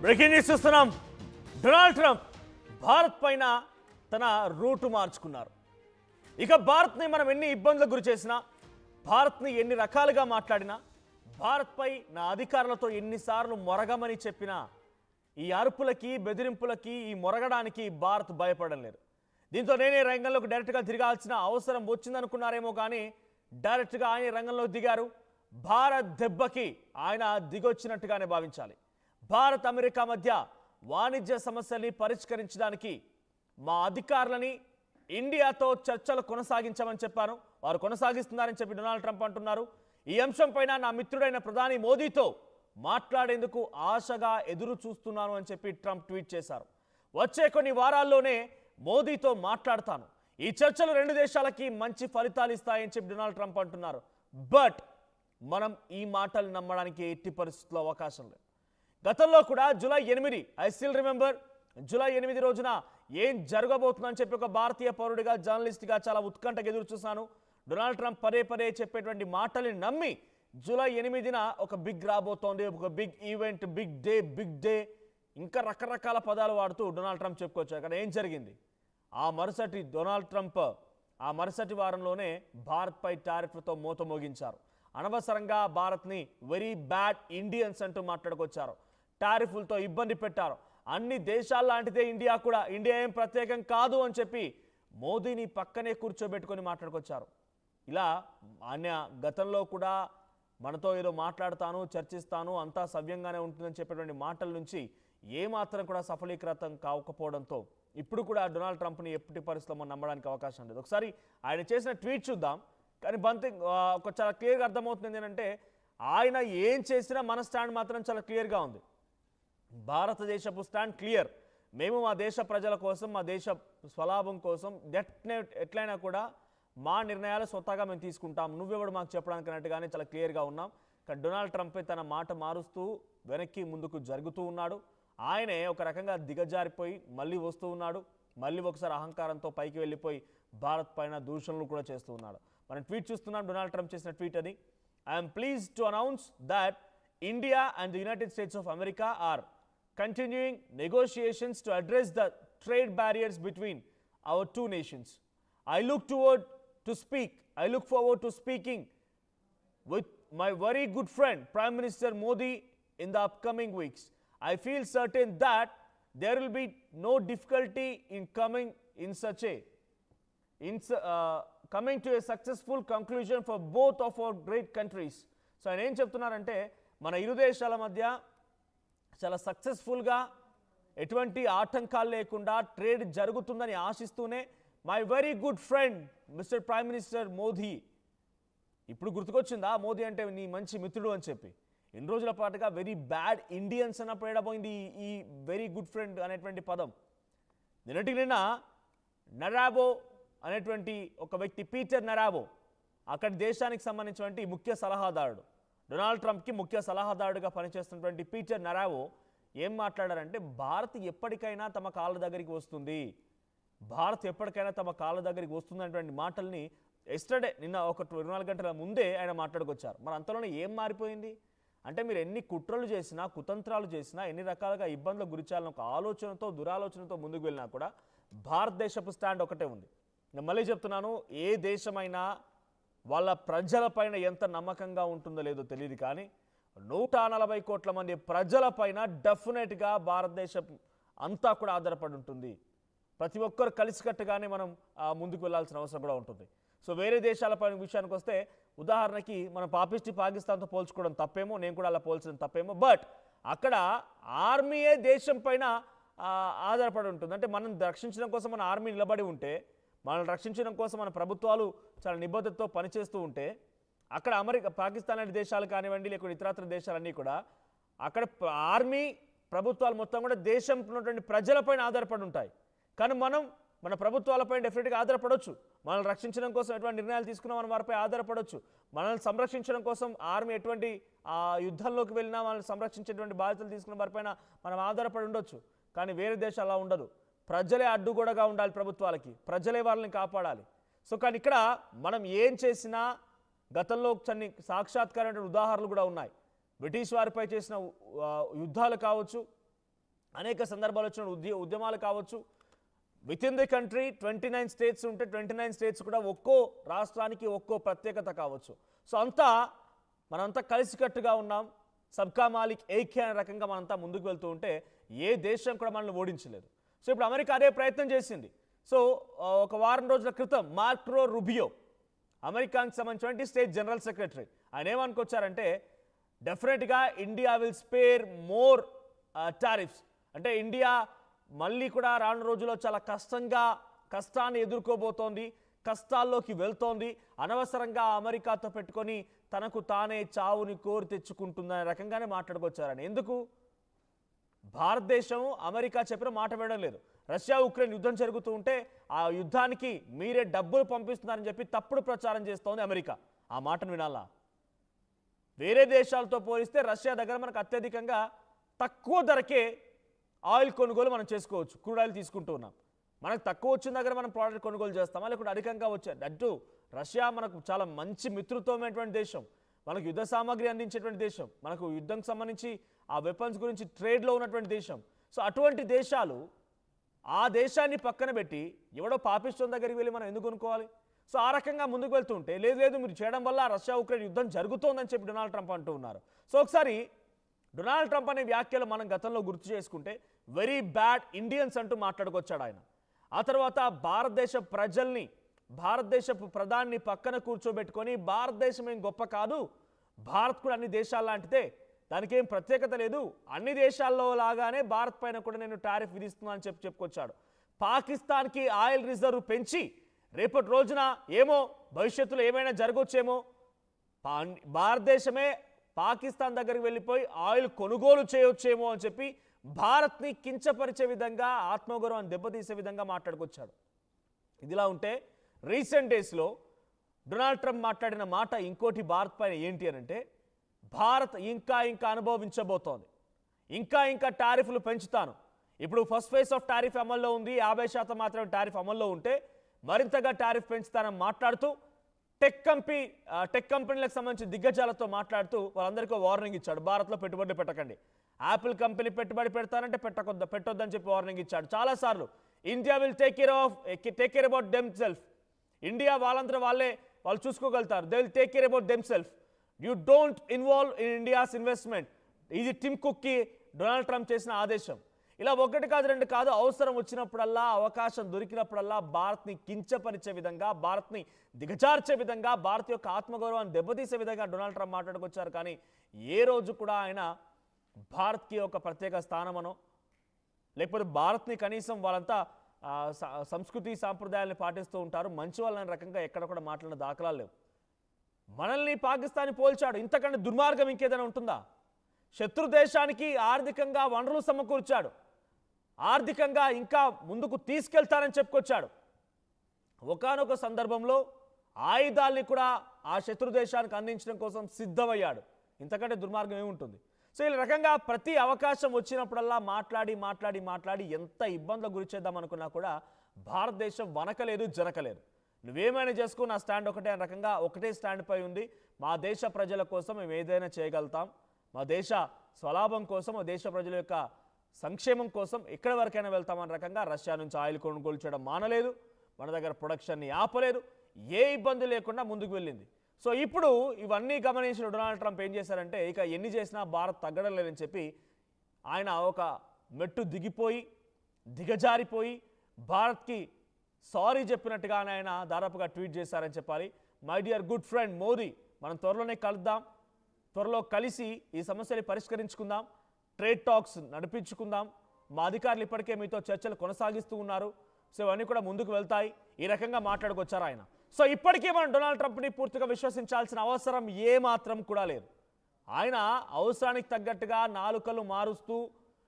Breaking news చూస్తున్నాం. Donald Trump Bharat పైన తన రూటు మార్చుకున్నారు. ఇక భారత్ని మనం ఎన్ని ఇబ్బందులకు గురి చేసినా, భారత్ని ఎన్ని రకాలుగా మాట్లాడినా, భారత్పై నా అధికారులతో ఎన్నిసార్లు మొరగమని చెప్పినా ఈ అరుపులకి, బెదిరింపులకి, ఈ మొరగడానికి భారత్ భయపడడం లేదు. దీంతో నేనే రంగంలోకి డైరెక్ట్గా తిరగాల్సిన అవసరం వచ్చిందనుకున్నారేమో కానీ డైరెక్ట్గా ఆయన రంగంలోకి దిగారు. భారత్ దెబ్బకి ఆయన దిగొచ్చినట్టుగానే భావించాలి. భారత్ అమెరికా మధ్య వాణిజ్య సమస్యల్ని పరిష్కరించడానికి మా అధికారులని ఇండియాతో చర్చలు కొనసాగించమని చెప్పాను. వారు కొనసాగిస్తున్నారని చెప్పి డొనాల్డ్ ట్రంప్ అంటున్నారు. ఈ అంశంపైన నా మిత్రుడైన ప్రధాని మోదీతో మాట్లాడేందుకు ఆశగా ఎదురు చూస్తున్నాను అని చెప్పి ట్రంప్ ట్వీట్ చేశారు. వచ్చే కొన్ని వారాల్లోనే మోదీతో మాట్లాడతాను. ఈ చర్చలు రెండు దేశాలకి మంచి ఫలితాలు ఇస్తాయని చెప్పి డొనాల్డ్ ట్రంప్ అంటున్నారు. బట్ మనం ఈ మాటలు నమ్మడానికి ఎట్టి పరిస్థితుల్లో అవకాశం లేదు. గతంలో కూడా July 8 I still remember, July 8 రోజున ఏం జరగబోతుందని చెప్పి ఒక భారతీయ పౌరుడిగా, జర్నలిస్ట్గా చాలా ఉత్కంఠగా ఎదురు చూశాను. డొనాల్డ్ ట్రంప్ పదే పదే చెప్పేటువంటి మాటల్ని నమ్మి జూలై 8న ఒక బిగ్ రాబోతోంది, ఒక బిగ్ ఈవెంట్, బిగ్ డే, ఇంకా రకరకాల పదాలు వాడుతూ డొనాల్డ్ ట్రంప్ చెప్పుకోవచ్చు. అక్కడ ఏం జరిగింది? ఆ మరుసటి వారంలోనే భారత్పై టారిఫ్లతో మోత మోగించారు. అనవసరంగా భారత్ని వెరీ బ్యాడ్ ఇండియన్స్ అంటూ మాట్లాడుకొచ్చారు. టారిఫ్లతో ఇబ్బంది పెట్టారు. అన్ని దేశాల లాంటిదే ఇండియా కూడా, ఇండియా ఏం ప్రత్యేకం కాదు అని చెప్పి మోదీని పక్కనే కూర్చోబెట్టుకొని మాట్లాడుకొచ్చారు. ఇలా ఆయన గతంలో కూడా మనతో ఏదో మాట్లాడతాను, చర్చిస్తాను, అంతా సవ్యంగానే ఉంటుందని చెప్పేటువంటి మాటల నుంచి ఏమాత్రం కూడా సఫలీకృతం కాకపోవడంతో ఇప్పుడు కూడా డొనాల్డ్ ట్రంప్ని ఎప్పటి పరిస్థితుల్లో మనం నమ్మడానికి అవకాశం లేదు. ఒకసారి ఆయన చేసిన ట్వీట్ చూద్దాం. కానీ ఒక చాలా క్లియర్గా అర్థమవుతుంది ఏంటంటే, ఆయన ఏం చేసినా మన స్టాండ్ మాత్రం చాలా క్లియర్గా ఉంది. భారతదేశపు స్టాండ్ క్లియర్. మేము మా దేశ ప్రజల కోసం, మా దేశ స్వలాభం కోసం ఎట్లయినా కూడా మా నిర్ణయాలు స్వతహాగా మేము తీసుకుంటాం, నువ్వెవడు మాకు చెప్పడానికి అన్నట్టుగానే చాలా క్లియర్గా ఉన్నాం. కానీ డొనాల్డ్ ట్రంప్ తన మాట మారుస్తూ వెనక్కి ముందుకు జరుగుతూ ఉన్నాడు. ఆయనే ఒక రకంగా దిగజారిపోయి మళ్ళీ వస్తూ ఉన్నాడు. మళ్ళీ ఒకసారి అహంకారంతో పైకి వెళ్ళిపోయి భారత్ పైన దూషణలు కూడా చేస్తూ ఉన్నాడు. మనం ట్వీట్ చూస్తున్నాం, డొనాల్డ్ ట్రంప్ చేసిన ట్వీట్ అది. I'm pleased to announce that India and the United States of America are continuing negotiations to address the trade barriers between our two nations. I look forward to speaking with my very good friend Prime Minister Modi in the upcoming weeks. I feel certain that there will be no difficulty in coming to a successful conclusion for both of our great countries. So ఆయన ఏం చెప్తున్నారంటే, మన ఇరు దేశాల మధ్య చాలా సక్సెస్ఫుల్గా ఎటువంటి ఆటంకాలు లేకుండా ట్రేడ్ జరుగుతుందని ఆశిస్తూనే my very good friend mister prime minister Modi. ఇప్పుడు గుర్తుకొచ్చిందా మోదీ అంటే నీ మంచి మిత్రుడు అని చెప్పి? ఎన్ని రోజుల పాటుగా వెరీ బ్యాడ్ ఇండియన్స్ అన్నప్పుడు ఏడబోయింది ఈ వెరీ గుడ్ ఫ్రెండ్ అనేటువంటి పదం. నిన్న నరాబో అనేటువంటి ఒక వ్యక్తి, పీటర్ నరాబో, అక్కడి దేశానికి సంబంధించినటువంటి ముఖ్య సలహాదారుడు, డొనాల్డ్ ట్రంప్కి ముఖ్య సలహాదారుడిగా పనిచేస్తున్నటువంటి పీటర్ నరావో ఏం మాట్లాడారంటే, భారత్ ఎప్పటికైనా తమ కాళ్ళ దగ్గరికి వస్తుంది, అనేటువంటి మాటల్ని ఎస్టర్డే, నిన్న ఒక 24 గంటల ముందే ఆయన మాట్లాడుకొచ్చారు. మరి అంతలోనే ఏం మారిపోయింది అంటే, మీరు ఎన్ని కుట్రలు చేసినా, కుతంత్రాలు చేసినా, ఎన్ని రకాలుగా ఇబ్బందులకు గురిచాలని ఒక ఆలోచనతో, దురాలోచనతో ముందుకు వెళ్ళినా కూడా భారతదేశపు స్టాండ్ ఒకటే ఉంది. నేను మళ్ళీ చెప్తున్నాను, ఏ దేశమైనా వాళ్ళ ప్రజలపైన ఎంత నమ్మకంగా ఉంటుందో లేదో తెలియదు, కానీ 140 కోట్ల మంది ప్రజలపైన డెఫినెట్గా భారతదేశం అంతా కూడా ఆధారపడి ఉంటుంది. ప్రతి ఒక్కరు కలిసికట్టుగానే మనం ముందుకు వెళ్ళాల్సిన అవసరం కూడా ఉంటుంది. సో వేరే దేశాలపైన విషయానికి వస్తే, ఉదాహరణకి మనం పాకిస్తాన్తో పోల్చుకోవడం తప్పేమో, నేను కూడా అలా పోల్చడం తప్పేమో, బట్ అక్కడ ఆర్మీయే దేశం పైన ఆధారపడి ఉంటుంది. అంటే మనం రక్షించడం కోసం మన ఆర్మీ నిలబడి ఉంటే, మనల్ని రక్షించడం కోసం మన ప్రభుత్వాలు చాలా నిబద్ధతతో పనిచేస్తూ ఉంటే, అక్కడ పాకిస్తాన్ లాంటి దేశాలు కానివ్వండి, లేకపోతే ఇతరత్ర దేశాలన్నీ కూడా అక్కడ ఆర్మీ ప్రభుత్వాలు మొత్తం కూడా దేశంలో ఉన్నటువంటి ప్రజలపైన ఆధారపడి ఉంటాయి. కానీ మనం మన ప్రభుత్వాలపైన డెఫినెట్గా ఆధారపడవచ్చు. మనల్ని రక్షించడం కోసం ఎటువంటి నిర్ణయాలు తీసుకున్నా మనం వారిపై ఆధారపడవచ్చు. మనల్ని సంరక్షించడం కోసం ఆర్మీ ఎటువంటి యుద్ధంలోకి వెళ్ళినా మనల్ని సంరక్షించేటువంటి బాధ్యతలు తీసుకున్న వారిపైన మనం ఆధారపడి ఉండొచ్చు. కానీ వేరే దేశాలు అలా ఉండదు. ప్రజలే అడ్డుగోడగా ఉండాలి ప్రభుత్వాలకి, ప్రజలే వాళ్ళని కాపాడాలి. సో కానీ ఇక్కడ మనం ఏం చేసినా గతంలో కొన్ని సాక్షాత్కారమైన ఉదాహరణలు కూడా ఉన్నాయి. బ్రిటిష్ వారిపై చేసిన యుద్ధాలు కావచ్చు, అనేక సందర్భాలు వచ్చిన ఉద్యమాలు కావచ్చు. With in the country 29 states ఉంటే 29 స్టేట్స్ కూడా ఒక్కో రాష్ట్రానికి ఒక్కో ప్రత్యేకత కావచ్చు. సో మనంతా కలిసికట్టుగా ఉన్నాం, సబ్కా మాలిక్ ఏకే అనే రకంగా మనంతా ముందుకు వెళ్తూ ఉంటే ఏ దేశం కూడా మనల్ని ఓడించలేదు. సో ఇప్పుడు అమెరికా అదే ప్రయత్నం చేసింది. సో ఒక వారం రోజుల క్రితం మార్కో రూబియో, అమెరికాకి సంబంధించిన స్టేట్ జనరల్ సెక్రటరీ, ఆయన ఏమనుకొచ్చారంటే డెఫినెట్గా India will spare more tariffs. అంటే ఇండియా మళ్ళీ కూడా రానున్న రోజుల్లో చాలా కష్టాన్ని ఎదుర్కోబోతోంది, కష్టాల్లోకి వెళ్తోంది, అనవసరంగా అమెరికాతో పెట్టుకొని తనకు తానే చావుని కోరి తెచ్చుకుంటుందనే రకంగానే మాట్లాడుకొచ్చారని. ఎందుకు? భారతదేశం అమెరికా చెప్పిన మాట వినడం లేదు. రష్యా ఉక్రెయిన్ యుద్ధం జరుగుతూ ఉంటే ఆ యుద్ధానికి మీరే డబ్బులు పంపిస్తున్నారని చెప్పి తప్పుడు ప్రచారం చేస్తోంది అమెరికా. ఆ మాటను వినాలా? వేరే దేశాలతో పోలిస్తే రష్యా దగ్గర మనకు అత్యధికంగా తక్కువ ధరకే ఆయిల్ కొనుగోలు మనం చేసుకోవచ్చు. క్రూడ్ ఆయిల్ తీసుకుంటూ ఉన్నాం. మనకు తక్కువ వచ్చిన దగ్గర మనం ప్రోడక్ట్ కొనుగోలు చేస్తామా, లేకుంటే అధికంగా వచ్చాయి. అటు రష్యా మనకు చాలా మంచి మిత్రత్వమైనటువంటి దేశం, మనకు యుద్ధ సామాగ్రి అందించేటువంటి దేశం, మనకు యుద్ధంకి సంబంధించి ఆ వెపన్స్ గురించి ట్రేడ్లో ఉన్నటువంటి దేశం. సో అటువంటి దేశాలు ఆ దేశాన్ని పక్కన పెట్టి ఎవడో పాపిస్టోన్ దగ్గరికి వెళ్ళి మనం ఎందుకు కొనుక్కోవాలి? సో ఆ రకంగా ముందుకు వెళ్తుంటే లేదు మీరు చేయడం వల్ల రష్యా ఉక్రెయిన్ యుద్ధం జరుగుతోందని చెప్పి డొనాల్డ్ ట్రంప్ అంటూ ఉన్నారు. సో ఒకసారి డొనాల్డ్ ట్రంప్ అనే వ్యాఖ్యలు మనం గతంలో గుర్తు చేసుకుంటే వెరీ బ్యాడ్ ఇండియన్స్ అంటూ మాట్లాడుకొచ్చాడు ఆయన. ఆ తర్వాత భారతదేశపు ప్రధాని పక్కన కూర్చోబెట్టుకొని భారతదేశం ఏం గొప్ప కాదు, భారత్ కూడా అన్ని దేశాల లాంటిదే, దానికి ఏం ప్రత్యేకత లేదు, అన్ని దేశాల్లో లాగానే భారత్ పైన కూడా నేను టారిఫ్ విధిస్తున్నా అని చెప్పుకొచ్చాడు. పాకిస్తాన్కి ఆయిల్ రిజర్వ్ పెంచి రేపటి రోజున ఏమో భవిష్యత్తులో ఏమైనా జరగవచ్చేమో, భారతదేశమే పాకిస్తాన్ దగ్గరికి వెళ్ళిపోయి ఆయిల్ కొనుగోలు చేయవచ్చేమో అని చెప్పి భారత్ని కించపరిచే విధంగా, ఆత్మగౌరవాన్ని దెబ్బతీసే విధంగా మాట్లాడుకొచ్చాడు. ఇదిలా ఉంటే రీసెంట్ డేస్లో డొనాల్డ్ ట్రంప్ మాట్లాడిన మాట ఇంకోటి భారత్ పైన ఏంటి అని అంటే, భారత్ ఇంకా అనుభవించబోతోంది, ఇంకా టారిఫ్లు పెంచుతాను. ఇప్పుడు ఫస్ట్ ఫేజ్ ఆఫ్ టారిఫ్ అమల్లో ఉంది, 50% మాత్రమే టారిఫ్ అమల్లో ఉంటే మరింతగా టారిఫ్ పెంచుతానని మాట్లాడుతూ టెక్ కంపెనీలకు సంబంధించి దిగ్గజాలతో మాట్లాడుతూ వాళ్ళందరికీ వార్నింగ్ ఇచ్చాడు. భారత్లో పెట్టుబడులు పెట్టకండి, యాపిల్ కంపెనీ పెట్టుబడి పెడతానంటే పెట్టొద్దని చెప్పి వార్నింగ్ ఇచ్చాడు చాలాసార్లు. India will take care about them self, India వాళ్ళంతా వాళ్ళు చూసుకోగలుగుతారు, they will take care about them self, you don't involve in India's investment. ఇది టిమ్ కుక్కి డొనాల్డ్ ట్రంప్ చేసిన ఆదేశం. ఇలా ఒకటి కాదు రెండు కాదు, అవసరం వచ్చినప్పుడల్లా, అవకాశం దొరికినప్పుడల్లా భారత్ని కించపరిచే విధంగా, భారత్ని దిగజార్చే విధంగా, భారత్ యొక్క ఆత్మగౌరవాన్ని దెబ్బతీసే విధంగా డొనాల్డ్ ట్రంప్ మాట్లాడుకొచ్చారు. కానీ ఏ రోజు కూడా ఆయన భారత్కి ఒక ప్రత్యేక స్థానమనో, లేకపోతే భారత్ని కనీసం వాళ్ళంతా సంస్కృతి సాంప్రదాయాలను పాటిస్తూ ఉంటారు, మంచి వాళ్ళని రకంగా ఎక్కడ కూడా మాట్లాడిన దాఖలాలు లేవు. మనల్ని పాకిస్తాన్ పోల్చాడు, ఇంతకంటే దుర్మార్గం ఇంకేదైనా ఉంటుందా? శత్రు దేశానికి ఆర్థికంగా వనరులు సమకూర్చాడు, ఆర్థికంగా ఇంకా ముందుకు తీసుకెళ్తారని చెప్పుకొచ్చాడు. ఒకానొక సందర్భంలో ఆయుధాల్ని కూడా ఆ శత్రు దేశానికి అందించడం కోసం సిద్ధమయ్యాడు. ఇంతకంటే దుర్మార్గం ఏముంటుంది? సో ఈ రకంగా ప్రతి అవకాశం వచ్చినప్పుడల్లా మాట్లాడి ఎంత ఇబ్బందులకు గురి చేద్దాం అనుకున్నా కూడా భారతదేశం వనకలేదు, జనకలేదు. నువ్వేమైనా చేసుకో, నా స్టాండ్ ఒకటే అనే రకంగా ఒకటే స్టాండ్ పై ఉంది. మా దేశ ప్రజల కోసం మేము ఏదైనా చేయగలుగుతాం, మా దేశ స్వలాభం కోసం, మా దేశ ప్రజల యొక్క సంక్షేమం కోసం ఎక్కడి వరకైనా వెళ్తామన్న రకంగా రష్యా నుంచి ఆయిల్ కొనుగోలు చేయడం మానలేదు, మన దగ్గర ప్రొడక్షన్ని ఆపలేదు, ఏ ఇబ్బంది లేకుండా ముందుకు వెళ్ళింది. సో ఇప్పుడు ఇవన్నీ గమనించిన డొనాల్డ్ ట్రంప్ ఏం చేశారంటే, ఇక ఎన్ని చేసినా భారత్ తగ్గడం లేదని చెప్పి ఆయన ఒక మెట్టు దిగజారిపోయి భారత్కి సారీ చెప్పినట్టుగా ఆయన దాదాపుగా ట్వీట్ చేశారని చెప్పాలి. My dear good friend Modi, మనం త్వరలోనే కలుద్దాం, త్వరలో కలిసి ఈ సమస్యని పరిష్కరించుకుందాం, ట్రేడ్ టాక్స్ నడిపించుకుందాం, మా అధికారులు ఇప్పటికే మీతో చర్చలు కొనసాగిస్తూ ఉన్నారు, సో ఇవన్నీ కూడా ముందుకు వెళ్తాయి, ఈ రకంగా మాట్లాడుకొచ్చారు ఆయన. సో ఇప్పటికే మనం డొనాల్డ్ ట్రంప్ని పూర్తిగా విశ్వసించాల్సిన అవసరం ఏమాత్రం కూడా లేదు. ఆయన అవసరానికి తగ్గట్టుగా నాలుకలు మారుస్తూ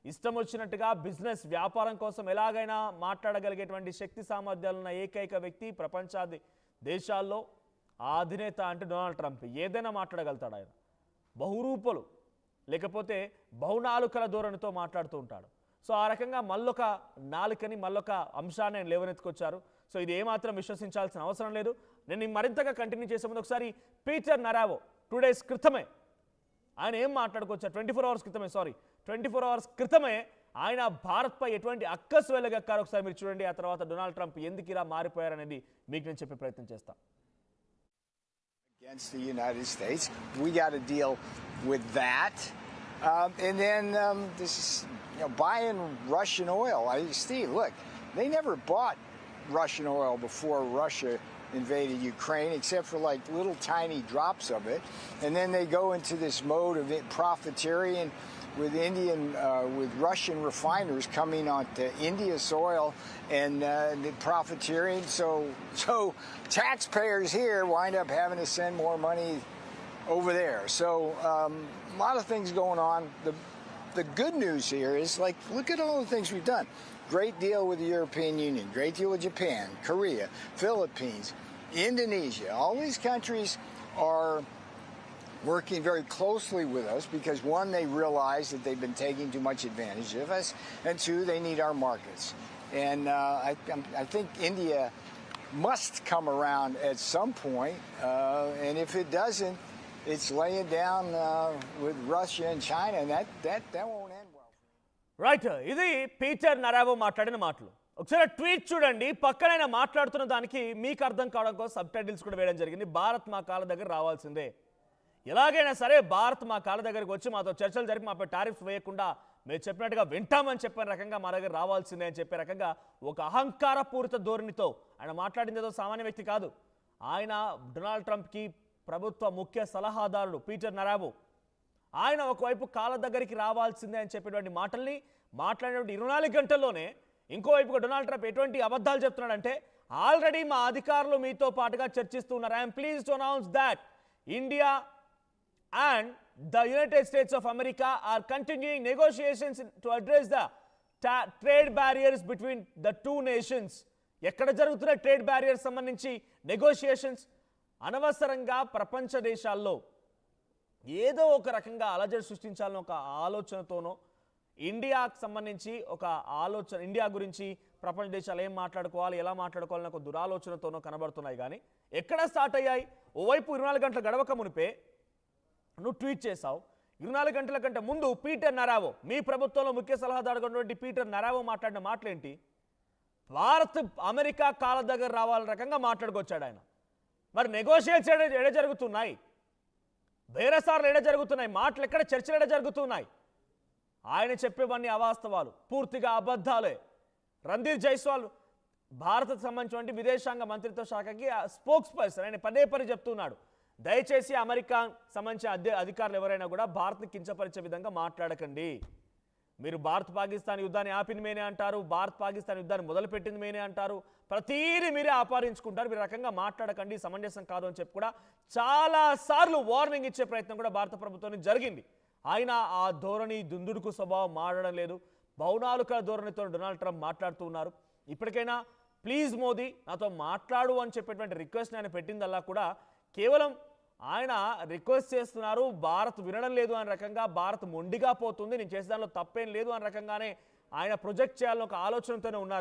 ఇష్టం వచ్చినట్టుగా బిజినెస్ వ్యాపారం కోసం ఎలాగైనా మాట్లాడగలిగేటువంటి శక్తి సామర్థ్యాలున్న ఏకైక వ్యక్తి ప్రపంచాది దేశాల్లో ఆ అధినేత అంటే డొనాల్డ్ ట్రంప్. ఏదైనా మాట్లాడగలుగుతాడు ఆయన, బహురూపలు లేకపోతే బహునాలుకల ధోరణితో మాట్లాడుతూ ఉంటాడు. సో ఆ రకంగా మళ్ళొక నాలుకని మళ్ళొక అంశాన్ని ఆయన లేవనెత్తుకొచ్చారు. సో ఇది ఏమాత్రం విశ్వసించాల్సిన అవసరం లేదు. నేను మరింతగా కంటిన్యూ చేసే ముందు ఒకసారి పీటర్ నరావో 2 days క్రితమే ఆయన ఏం మాట్లాడుకొచ్చారు, 24 hours క్రితమే ఆయన భారత్పై ఎటువంటి అక్కసు వెళ్ళగక్కారో ఒకసారి మీరు చూడండి. ఆ తర్వాత డొనాల్డ్ ట్రంప్ ఎందుకు ఇలా మారిపోయారనేది మీకు నేను చెప్పే ప్రయత్నం చేస్తాను. Against the United States, we got to deal with that, and then this is buying Russian oil. Steve, look, they never bought Russian oil before Russia invaded Ukraine, except for like little tiny drops of it, and then they go into this mode of profiteering with with Russian refiners coming onto India soil and the profiteering. So taxpayers here wind up having to send more money over there. So a lot of things going on. The good news here is, like, look at all the things we've done. Great deal with the European Union, great deal with Japan, Korea, Philippines, Indonesia. All these countries are working very closely with us because, one, they realize that they've been taking too much advantage of us, and two, they need our markets. And I think India must come around at some point, and if it doesn't, it's laying down with Russia and China, and that won't end well. Right, ఇది Peter నరావో మాట్లాడిన మాటలు. ఒకసారి tweet చూడండి. పక్కనైనా మాట్లాడుతున్న దానికి మీకు అర్థం కావడం కోసం సబ్ టైటిల్స్ కూడా వేయడం జరిగింది. భారత్ మా కాళ్ళ దగ్గర రావాల్సిందే, ఎలాగైనా సరే భారత్ మా కాళ్ళ దగ్గరికి వచ్చి మాతో చర్చలు జరిపి మాపై టారిఫ్స్ వేయకుండా మీరు చెప్పినట్టుగా వింటామని చెప్పిన రకంగా మా దగ్గర రావాల్సిందే అని చెప్పే రకంగా ఒక అహంకారపూరిత ధోరణితో ఆయన మాట్లాడింది. ఏదో సామాన్య వ్యక్తి కాదు. ఆయన డొనాల్డ్ ట్రంప్కి ప్రభుత్వ ముఖ్య సలహాదారుడు పీటర్ నరావో. ఆయన ఒకవైపు కాళ్ళ దగ్గరికి రావాల్సిందే అని చెప్పేటువంటి మాటల్ని మాట్లాడినటువంటి 24 గంటల్లోనే ఇంకోవైపుగా డొనాల్డ్ ట్రంప్ ఎటువంటి అబద్ధాలు చెప్తున్నాడంటే, ఆల్రెడీ మా అధికారులు మీతో పాటుగా చర్చిస్తున్నారు. I'm pleased to announce that India and the United States of America are continuing negotiations to address the trade barriers between the two nations. ఎక్కడ జరుగుతున్న ట్రేడ్ బ్యారియర్స్ సంబంధించి నెగోషియేషన్స్ అనవసరంగా ప్రపంచ దేశాల్లో ఏదో ఒక రకంగా అలజడి సృష్టించాలని ఒక ఆలోచనతోనో, ఇండియాకు సంబంధించి ఒక ఆలోచన, ఇండియా గురించి ప్రపంచ దేశాలు ఏం మాట్లాడుకోవాలి, ఎలా మాట్లాడుకోవాలని ఒక దురాలోచనతోనో కనబడుతున్నాయి. కానీ ఎక్కడ స్టార్ట్ అయ్యాయి? ఓవైపు 24 గంటల గడవక మునిపే నువ్వు ట్వీట్ చేసావు. 24 గంటల కంటే ముందు పీటర్ నరావో, మీ ప్రభుత్వంలో ముఖ్య సలహాదారుగా ఉన్నటువంటి పీటర్ నరావో మాట్లాడిన మాటలేంటి? భారత్ అమెరికా కాళ్ళ దగ్గర రావాల రకంగా మాట్లాడుకొచ్చాడు ఆయన. మరి నెగోషియేషన్ ఎడ జరుగుతున్నాయి, బేరసార్లు ఎడ జరుగుతున్నాయి, మాటలు ఎక్కడ, చర్చలు ఎడ జరుగుతున్నాయి? ఆయన చెప్పేవన్నీ అవాస్తవాలు, పూర్తిగా అబద్ధాలే. రణ్ధీర్ జైస్వాల్ భారత్కు సంబంధించిన విదేశాంగ మంత్రిత్వ శాఖకి స్పోక్స్ పర్సన్, ఆయన పదే చెప్తున్నాడు, దయచేసి అమెరికా సంబంధించిన అధికారులు ఎవరైనా కూడా భారత్ని కించపరిచే విధంగా మాట్లాడకండి. మీరు భారత్ పాకిస్తాన్ యుద్ధాన్ని ఆపింది మేనే అంటారు, భారత్ పాకిస్తాన్ యుద్ధాన్ని మొదలుపెట్టింది మేనే అంటారు, ప్రతీది మీరే ఆపాదించుకుంటారు, మీరు రకంగా మాట్లాడకండి, సమంజసం కాదు అని చెప్పి కూడా చాలాసార్లు వార్నింగ్ ఇచ్చే ప్రయత్నం కూడా భారత ప్రభుత్వం జరిగింది. ఆయన ఆ ధోరణి, దుందుడుకు స్వభావం మారడం లేదు. బౌనాలుకల ధోరణితో డొనాల్డ్ ట్రంప్ మాట్లాడుతూ ఉన్నారు. ఇప్పటికైనా ప్లీజ్ మోదీ నాతో మాట్లాడు అని చెప్పేటువంటి రిక్వెస్ట్ ఆయన పెట్టిందల్లా కూడా కేవలం ఆయన రిక్వెస్ట్ చేస్తున్నారు, భారత్ వినడం లేదు అనే రకంగా, భారత్ మొండిగా పోతుంది, నేను చేసే దానిలో తప్పేం లేదు అనే రకంగానే ఆయన ప్రొజెక్ట్ చేయాలని ఒక ఆలోచనతోనే ఉన్నారు.